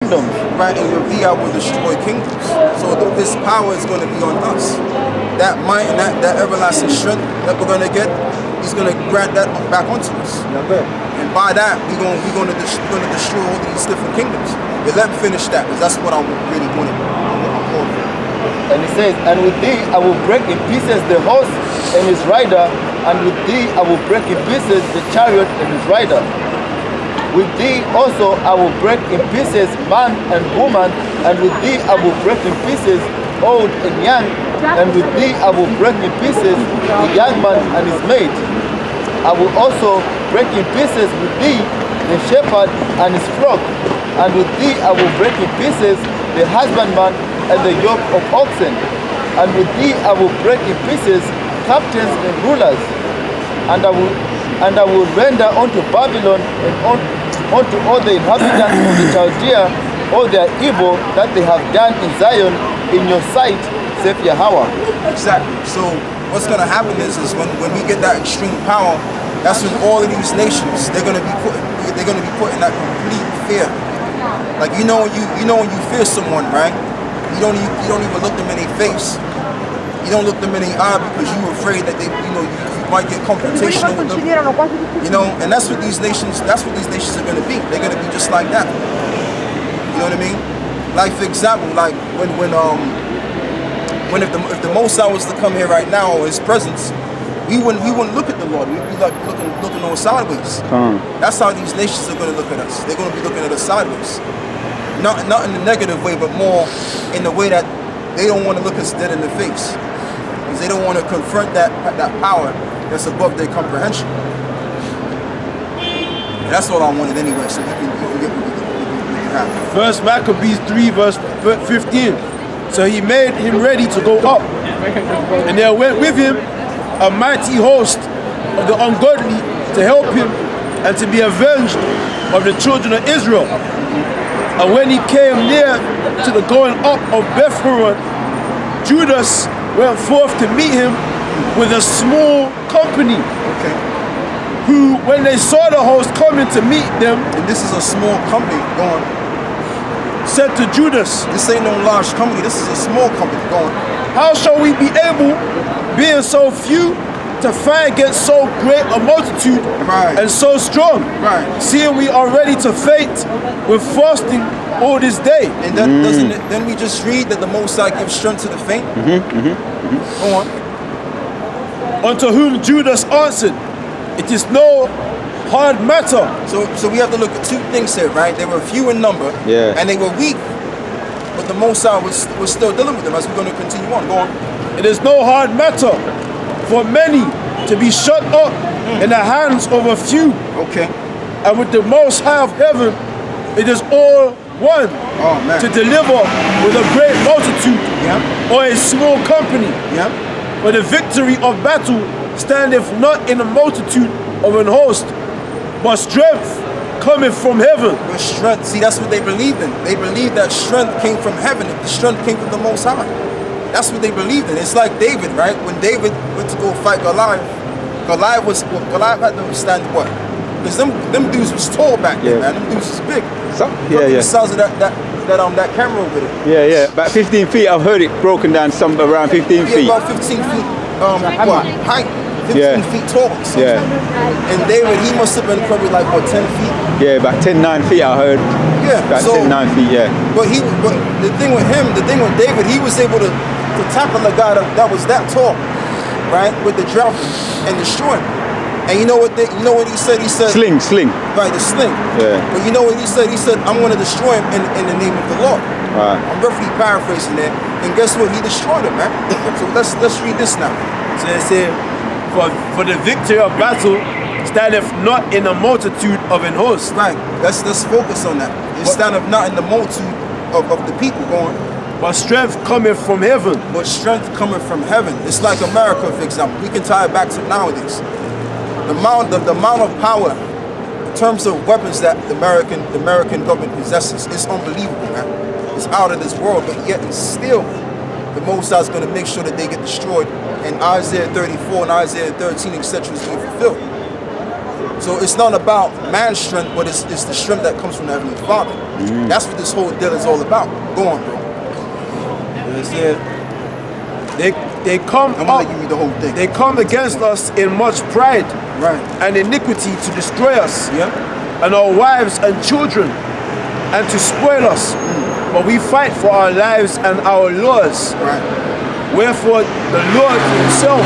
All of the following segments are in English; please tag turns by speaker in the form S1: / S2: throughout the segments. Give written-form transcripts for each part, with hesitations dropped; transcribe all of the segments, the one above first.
S1: kingdoms.
S2: Right, and with thee I will destroy kingdoms. So this power is going to be on us. That might and that everlasting strength that we're going to get, he's going to grant that back onto us. And by that, we're going to destroy all these different kingdoms. But let me finish that, because that's what I really wanted.
S1: And he says, and with thee I will break in pieces the horse and his rider, and with thee I will break in pieces the chariot and his rider. With thee also I will break in pieces man and woman, and with thee I will break in pieces old and young, and with thee I will break in pieces the young man and his maid. I will also break in pieces with thee the shepherd and his flock, and with thee I will break in pieces the husbandman and the yoke of oxen, and with thee I will break in pieces captains and rulers, and I will render unto Babylon and unto all the inhabitants of the Chaldea all their evil that they have done in Zion in your sight, saith Yahweh.
S2: Exactly. So what's going to happen is when we get that extreme power, that's when all of these nations they're going to be put in that complete fear. Like you know when you fear someone, right? You don't even look them in their face. You don't look them in their eye because you're afraid that you might get confrontational with them. And that's what these nations are going to be. They're going to be just like that. You know what I mean? Like for example, like if the Most High was to come here right now, or His presence, we wouldn't look at the Lord. We'd be like looking on sideways. That's how these nations are going to look at us. They're going to be looking at us sideways. Not in the negative way, but more in the way that they don't want to look us dead in the face. Because they don't want to confront that power that's above their comprehension. And that's all I wanted anyway, so we can get happen.
S3: First Maccabees 3 verse 15. So he made him ready to go up, and there went with him a mighty host of the ungodly to help him and to be avenged of the children of Israel. And when he came near to the going up of Beth-horon, Judas went forth to meet him with a small company, who, when they saw the host coming to meet them,
S2: and this is a small company going,
S3: said to Judas,
S2: this ain't no large company, this is a small company going,
S3: how shall we be able, being so few, to fight against so great a multitude and so strong, seeing we are ready to faint with fasting all this day?
S2: And then we just read that the Most High gives strength to the faint. Go on.
S3: Unto whom Judas answered, it is no hard matter.
S2: So we have to look at two things here, right? They were few in number, and they were weak, but the Most High was still dealing with them, as we're going to continue on. Go on.
S3: It is no hard matter for many to be shut up in the hands of a few. And with the Most High of heaven, it is all one to deliver with a great multitude or a small company. For the victory of battle standeth not in a multitude of an host, but strength cometh from heaven.
S2: But strength, see, that's what they believed in. They believed that strength came from heaven, that the strength came from the Most High. That's what they believed in. It's like David, right? When David went to go fight Goliath, Goliath had to stand what? Because them dudes was tall back then, man. Them dudes was big. The size of that camera over there.
S4: About 15 feet. I've heard it broken down around 15 feet.
S2: About 15 feet height. 15 feet tall. And David, he must have been probably like, what, 10 feet?
S4: Yeah, about 9 feet I heard. About 9 feet,
S2: But the thing with David, he was able to tackle a guy that was that tall, right, with the drought and destroy him. And you know what he said? He said
S4: sling.
S2: Right, the sling. But you know what he said? He said, I'm going to destroy him in the name of the Lord. I'm roughly paraphrasing that. And guess what? He destroyed him, man. So let's read this now.
S3: So it said, for the victory of battle standeth not in a multitude of an host.
S2: Right. Let's focus on that. It standeth not in the multitude of the people going.
S3: But strength cometh from heaven.
S2: But strength cometh from heaven. It's like America, for example. We can tie it back to nowadays. The amount of power in terms of weapons that the American government possesses is unbelievable, man. It's out of this world, but yet and still the Most High is going to make sure that they get destroyed. And Isaiah 34 and Isaiah 13, etc. is being fulfilled. So it's not about man's strength, but it's the strength that comes from the Heavenly Father. That's what this whole deal is all about. Go on, bro.
S3: They said they come
S2: I'm gonna let you read the whole thing.
S3: They come against us in much pride and iniquity to destroy us and our wives and children and to spoil us. But we fight for our lives and our laws. Wherefore the Lord himself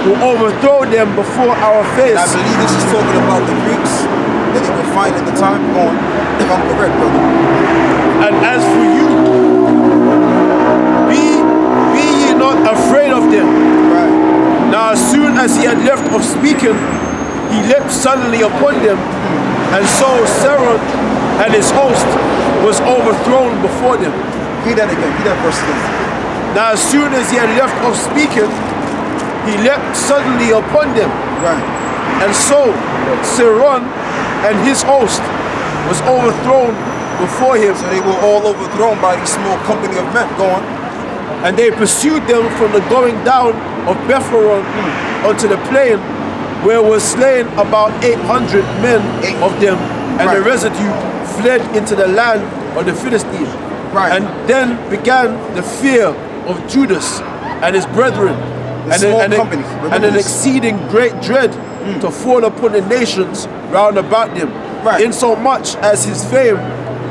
S3: will overthrow them before our face.
S2: I believe this is talking about the Greeks that they were fighting at the time. Go on, if I'm correct, brother.
S3: And as for you, be ye not afraid of them. Now as soon as he had left of speaking, he leapt suddenly upon them, and so Sarah and his host was overthrown before them.
S2: Read that again, read that verse again.
S3: Now as soon as he had left of speaking, he leapt suddenly upon them. And so Saron and his host was overthrown before him.
S2: So they were all overthrown by this small company of men. Go on.
S3: And they pursued them from the going down of Bethhoron unto the plain, where was slain about 800 men of them, and the residue fled into the land of the Philistines. And then began the fear of Judas and his brethren, and an exceeding great dread to fall upon the nations round about them, insomuch as his fame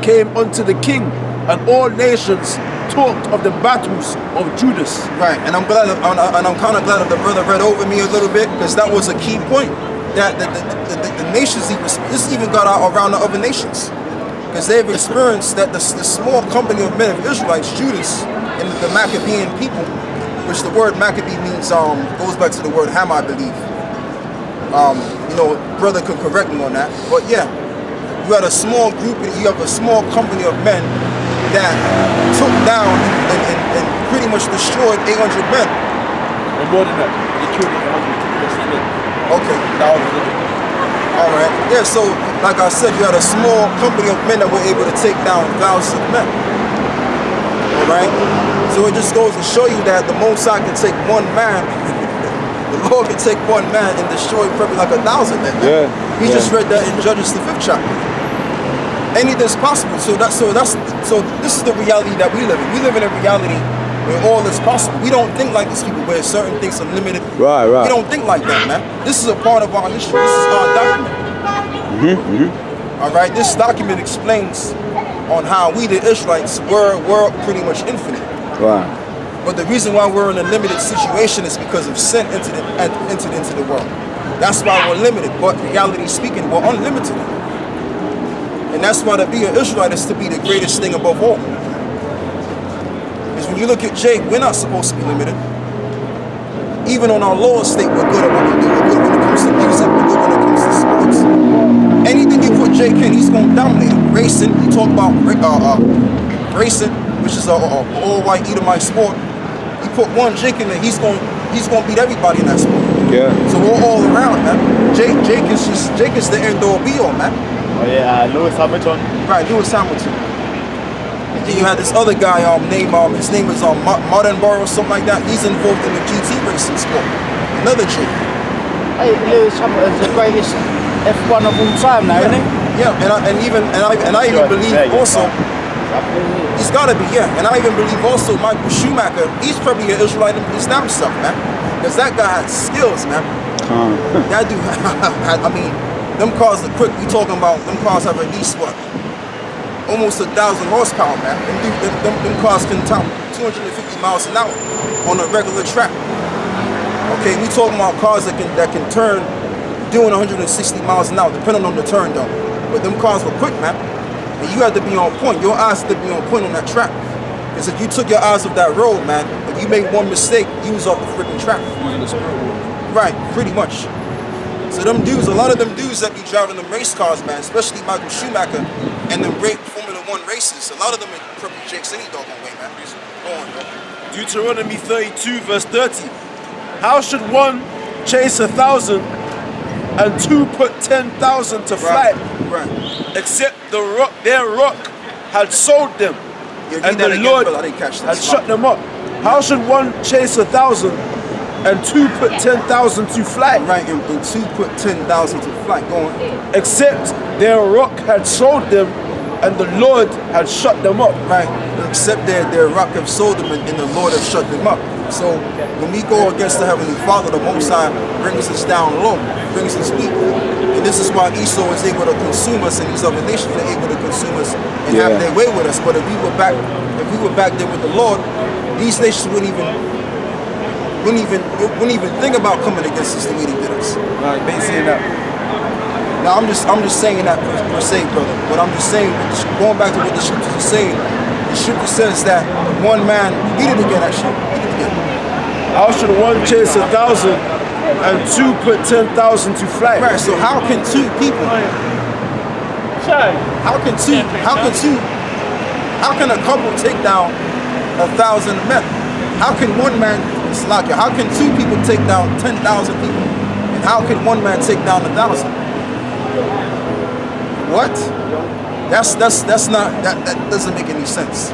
S3: came unto the king, and all nations talked of the battles of Judas.
S2: And I'm glad, and I'm kind of glad that the brother read over me a little bit, because that was a key point. That the nations, this even got out around the other nations, because they've experienced that the small company of men of Israelites, Judas, and the Maccabean people, which the word Maccabee means goes back to the word Ham, I believe. You know, brother could correct me on that, but yeah, you had a small group, you have a small company of men that took down and pretty much destroyed 800 men.
S3: And more than that, they killed 800.
S2: Okay. All right. Yeah, so like I said, you had a small company of men that were able to take down thousands of men. All right. So it just goes to show you that the Most High can take one man, the Lord can take one man and destroy probably like 1,000 men. He just read that in Judges the 5th chapter. Anything's possible. So this is the reality that we live in. We live in a reality where all is possible. We don't think like these people where certain things are limited. We don't think like that, man. This is a part of our history. This is our document. All right. This document explains on how we, the Israelites, were pretty much infinite. But the reason why we're in a limited situation is because of sin entered into the world. That's why we're limited. But reality speaking, we're unlimited. And that's why to be an Israelite is to be the greatest thing above all. Because when you look at Jake, we're not supposed to be limited. Even on our lower state, we're good at what we do. We're good when it comes to music. We're good when it comes to sports. Anything you put Jake in, he's going to dominate. Racing, you talk about racing, which is an all-white Edomite sport. You put one Jake in there, he's going to beat everybody in that sport. So we're all around, man. Jake is the end-all be-all, man.
S1: Oh yeah, Lewis Hamilton.
S2: Right, Lewis Hamilton. And then you had this other guy his name is Martinborough or something like that. He's involved in the GT racing sport. Another Jake.
S5: Hey, Lewis Hamilton's the greatest F1 of all time now, isn't he?
S2: Yeah, and I even believe also he's gotta be, and I even believe also Michael Schumacher, he's probably an Israelite himself, man. Because that guy had skills, man. That dude I mean, them cars are quick. We talking about them cars have at least what? Almost 1,000 horsepower, man. Them cars can top 250 miles an hour on a regular track. Okay, we talking about cars that can turn doing 160 miles an hour, depending on the turn though. But them cars were quick, man. And you had to be on point. Your eyes had to be on point on that track. Because if you took your eyes off that road, man, if you made one mistake, you was off the freaking track. Right, pretty much. So them dudes, a lot of them dudes that be driving them race cars, man, especially Michael Schumacher and them great Formula 1 races, a lot of them are probably Jakes any doggone way, man. Go on, bro.
S3: Deuteronomy 32 verse 30. How should one chase 1,000 and two put 10,000 to flight? Except their rock had sold them, and the Lord had shut them up. How should one chase 1,000 and two put 10,000 to flight.
S2: Right, and two put 10,000 to flight. Go on.
S3: Except their rock had sold them, and the Lord had shut them up.
S2: Right, except their rock have sold them, and the Lord have shut them up. So when we go against the Heavenly Father, the Most High brings us down low, brings us weak. And this is why Esau is able to consume us, and these other nations are able to consume us and have their way with us. But if we were back there with the Lord, these nations wouldn't even think about coming against us the way they did us.
S3: Right, basically that.
S2: Now I'm just saying that per se, brother. But I'm just saying, going back to what the scriptures are saying, the scripture says that one man, he did again actually.
S3: How should one chase 1,000 and two put 10,000 to flight?
S2: Right. So how can two people? How can a couple take down 1,000 men? How can one man? How can two people take down 10,000 people? And how can one man take down 1,000? What? That doesn't make any sense.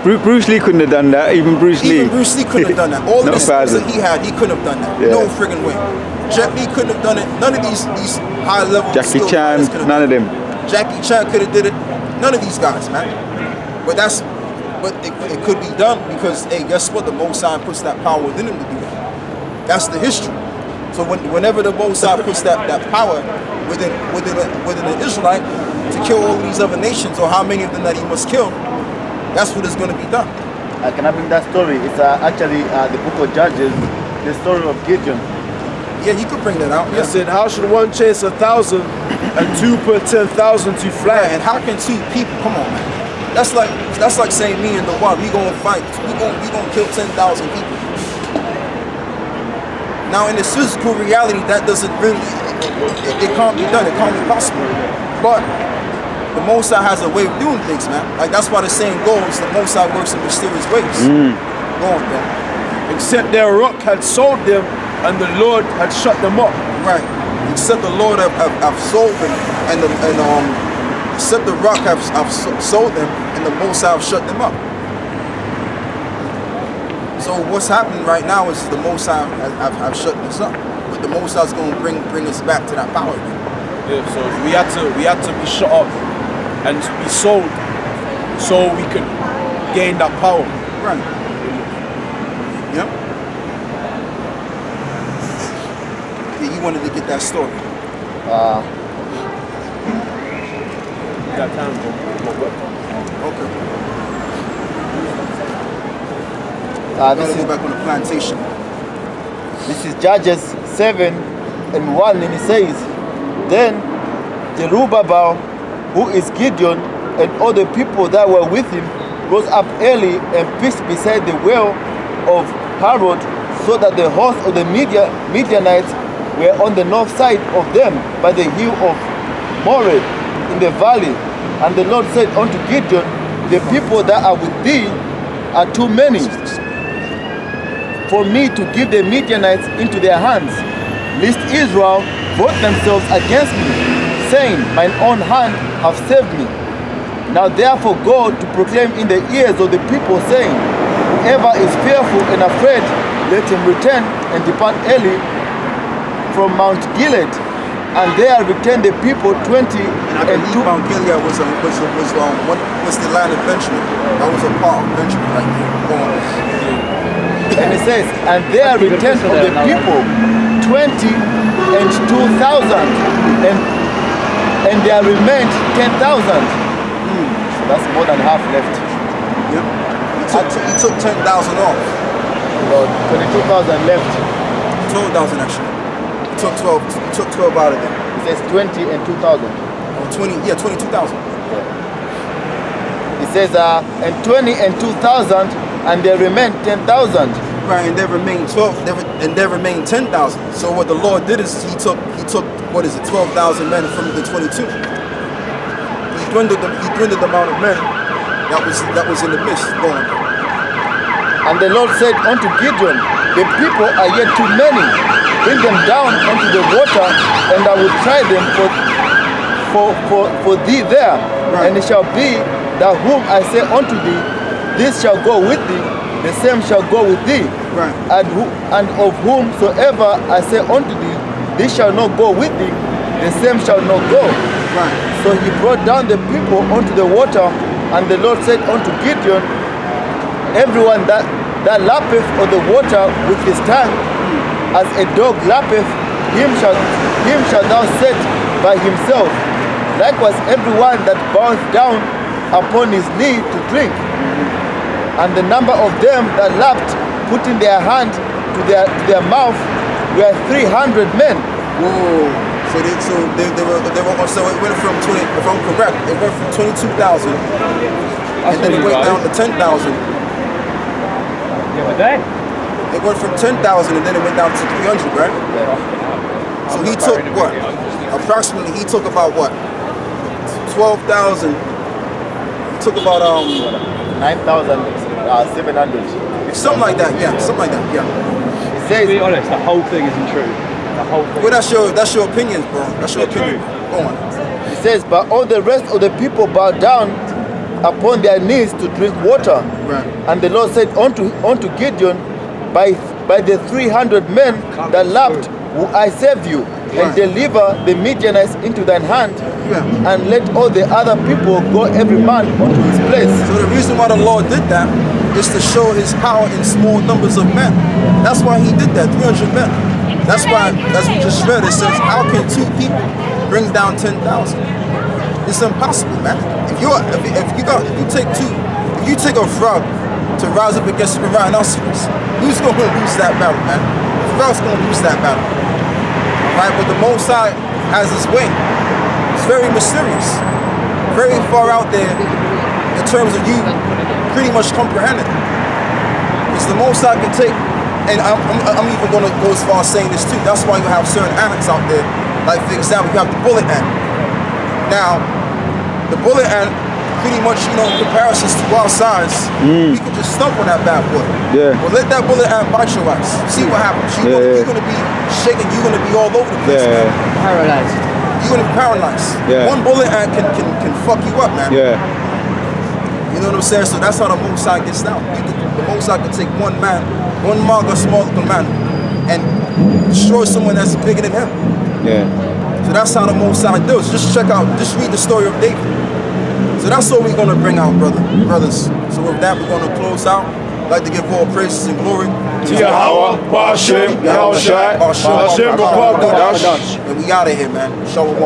S4: Bruce Lee couldn't have done that. Even Bruce Lee
S2: couldn't have done that. All
S4: Not
S2: the skills that
S4: 1,000.
S2: he had, he couldn't have done that.
S4: Yeah.
S2: No friggin' way. Jet Li couldn't have done it. None of these high level
S4: Jackie
S2: skilled
S4: Chan,
S2: guys could have
S4: none of
S2: done
S4: them.
S2: it. Jackie Chan could have did it. None of these guys, man. But it could be done because, hey, guess what? The Most High puts that power within him to do that. That's the history. So whenever the Most High puts that power within an Israelite to kill all of these other nations, or how many of them that he must kill, that's what is going to be done.
S1: Can I bring that story? It's actually the book of Judges, the story of Gideon.
S2: Yeah, you could bring that out.
S3: He
S2: Yeah.
S3: said, how should one chase 1,000 and two put 10,000 to
S2: Right,
S3: flight?
S2: and how can two people? Come on, man. That's like saying me and the one we gonna fight. We gonna kill 10,000 people. Now in this physical reality, that doesn't really. It can't be done. It can't be possible. But the Most High has a way of doing things, man. Like that's why the saying goes: the Most High works in mysterious ways. Go on, man.
S3: Except their rock had sold them, and the Lord had shut them up.
S2: Right. Except the Lord have sold them, except the rock have sold them, and the Most High have shut them up. So what's happening right now is the Most High have shut this up, but the Most High is going to bring us back to that power again.
S3: Yeah, so we had to be shut up and be sold so we could gain that power.
S2: Right. Yep. Yeah, you wanted to get that story.
S3: That time,
S2: Okay.
S1: This
S2: Gotta
S1: is
S2: go back on the plantation.
S1: This is Judges 7:1, and it says, Then Jerubbaal, who is Gideon, and all the people that were with him, rose up early and pitched beside the well of Harod, so that the host of the Midianites were on the north side of them by the hill of Moreh in the valley. And the Lord said unto Gideon, The people that are with thee are too many for me to give the Midianites into their hands, lest Israel vote themselves against me, saying, Mine own hand hath saved me. Now therefore go to proclaim in the ears of the people, saying, Whoever is fearful and afraid, let him return and depart early from Mount Gilead. And there returned the people 20
S2: And I
S1: and
S2: believe
S1: two.
S2: Mount Gilead was the land of Benjamin. That was a part of Benjamin right there. Go on.
S1: And it says, and there returned of the people 20 and 2,000, and there remained 10,000. So that's more than half left.
S2: Yep. He took 10,000 off.
S1: About 22,000 left.
S2: 12,000 actually. He took 12. He took 12 out of them.
S1: It says 20 and 2,000.
S2: Oh, 20. Yeah, 22,000.
S1: It says, and 20 and 2,000, and there remained 10,000.
S2: Right, and there remained 12. And there remained 10,000. So what the Lord did is he took what is it, 12,000 men from the 22. He dwindled the amount of men that was in the midst. Go on.
S1: And the Lord said unto Gideon, The people are yet too many. Bring them down unto the water, and I will try them for thee there.
S2: Right.
S1: And it shall be that whom I say unto thee, this shall go with thee, the same shall go with thee.
S2: Right.
S1: And of whomsoever I say unto thee, thee shall not go with thee, the same shall not go.
S2: Right.
S1: So he brought down the people onto the water, and the Lord said unto Gideon, everyone that lappeth on the water with his tongue, as a dog lappeth, him shall thou set by himself. Likewise everyone that boweth down upon his knee to drink. And the number of them that lapped, putting their hand to their mouth, were 300 men.
S2: Whoa. So it went from 20, if I'm correct, it went from 22,000 and then it went down to 10,000. It went from 10,000 and then it went down to 300, right? So he took what? Approximately, he took about what? 12,000. He took about
S1: 9,700.
S2: Something like that, yeah. Something like that, yeah.
S1: It says,
S6: To be honest, the whole thing isn't true. The whole thing.
S2: Well, that's your opinions, bro. That's your opinion. Go on.
S1: it says, but all the rest of the people bowed down upon their knees to drink water.
S2: Right.
S1: And the Lord said unto Gideon, by the 300 men that lapped, will I save you, and
S2: Right.
S1: deliver the Midianites into thine hand,
S2: Yeah.
S1: and let all the other people go every man unto his place.
S2: So the reason why the Lord did that is to show his power in small numbers of men. That's why he did that, 300 men. That's why, as we just read, it says, how can two people bring down 10,000? It's impossible, man. If you take a frog to rise up against a rhinoceros, who's going to lose that battle, man? The frog's going to lose that battle. Right? But the Most High has his way. It's very mysterious, very far out there in terms of you pretty much comprehending. Because the Most High can take, and I'm even going to go as far as saying this too. That's why you have certain ants out there. Like for example, you have the bullet ant. Now, the bullet ant, pretty much, in comparisons to our size, you can just stump on that bad boy.
S4: Yeah.
S2: Well, let that bullet ant bite your ass. See what happens. You're going to be shaking. You're going to be all over the place, man.
S5: Paralyzed.
S2: You're going to be paralyzed.
S4: Yeah.
S2: One bullet ant can fuck you up, man.
S4: Yeah.
S2: You know what I'm saying? So that's how the Most High gets down. The Most High can take one man, one manga smaller than man, and destroy someone that's bigger than him.
S4: Yeah.
S2: So that's how the Most High does. Just read the story of David. So that's what we're gonna bring out, brothers. So with that, we're gonna close out. I'd like to give all praises and glory
S3: to Yahweh, Ba'ashem, Yahushai, Hashem,
S2: and we out of here, man. Shalom.